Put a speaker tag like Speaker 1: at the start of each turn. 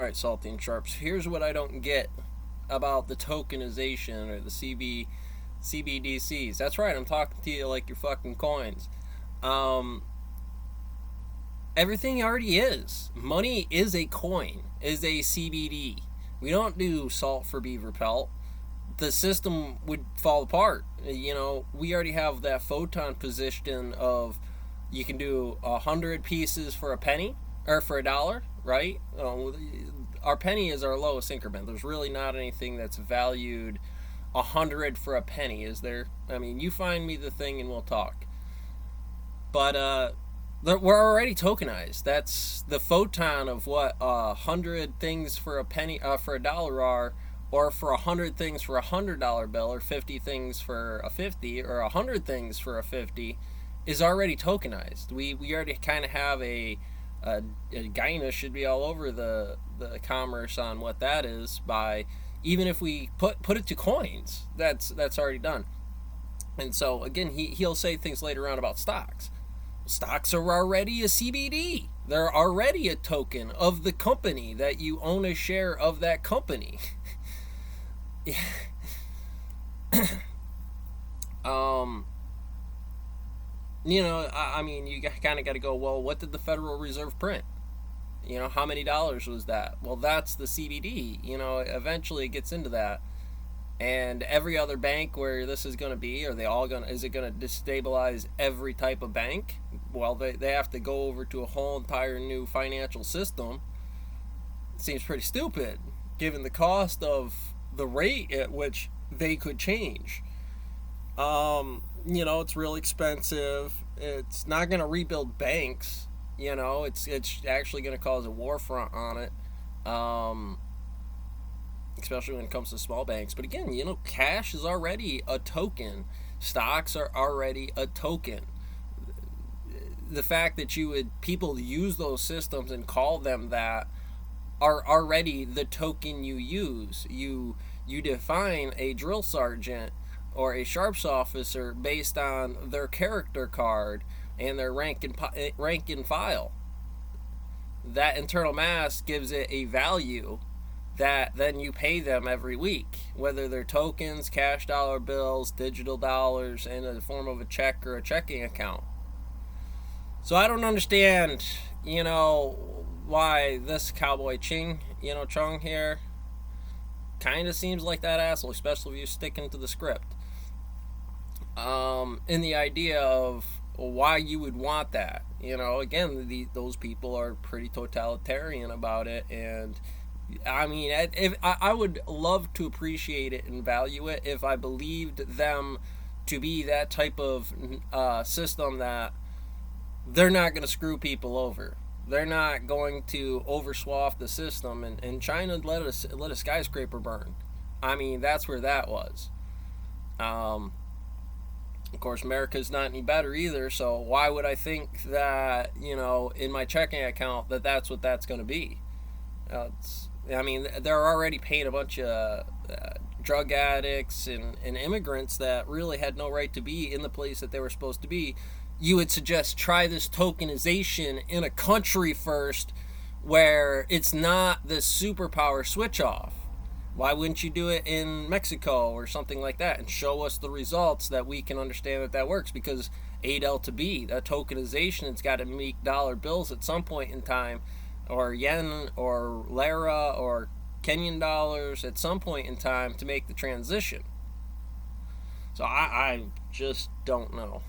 Speaker 1: Alright, Salty and Sharps. Here's what I don't get about the tokenization or the CBDCs. That's right, I'm talking to you like your fucking coins. Um, Everything already is. Money is a coin, is a CBD. We don't do salt for beaver pelt. The system would fall apart. We already have that photon position of you can do 100 pieces for a penny or for $1, right? Our penny is our lowest increment. There's really not anything that's valued 100 for a penny, is there? I mean, you find me the thing and we'll talk. But we're already tokenized. That's the photon of what 100 things for a penny for $1 are, or for 100 things for $100 bill, or 50 things for a 50, or 100 things for a 50, is already tokenized. We already kind of have a Gaina should be all over the commerce on what that is by even if we put it to coins. That's already done. And so again, he'll say things later on about stocks. Stocks are already a CBD. They're already a token of the company that you own a share of that company. um, I mean, you kind of got to go, well, what did the Federal Reserve print? How many dollars was that? Well, that's the CBD. Eventually it gets into that. And every other bank where this is going to be, is it going to destabilize every type of bank? Well, they have to go over to a whole entire new financial system. It seems pretty stupid, given the cost of the rate at which they could change. It's real expensive. It's not going to rebuild banks. It's actually going to cause a war front on it. Especially when it comes to small banks. But again, cash is already a token. Stocks are already a token. The fact that people use those systems and call them that are already the token you use. You define a drill sergeant or a sharps officer based on their character card and their rank and file. That internal mass gives it a value that then you pay them every week, whether they're tokens, cash dollar bills, digital dollars, in the form of a check or a checking account. So I don't understand, why this cowboy Chung here, kind of seems like that asshole, especially if you're sticking to the script. In the idea of why you would want that. Again, those people are pretty totalitarian about it, and I mean, I would love to appreciate it and value it if I believed them to be that type of system that they're not going to screw people over. They're not going to overswath the system. And China let a skyscraper burn. I mean, that's where that was. Of course, America's not any better either. So why would I think that in my checking account that's what that's going to be? They're already paying a bunch of drug addicts and immigrants that really had no right to be in the place that they were supposed to be. You would suggest try this tokenization in a country first where it's not this superpower switch off. Why wouldn't you do it in Mexico or something like that and show us the results that we can understand that works? Because A delta B, that tokenization, it's got to make dollar bills at some point in time, or yen or lira or Kenyan dollars at some point in time to make the transition. So I just don't know.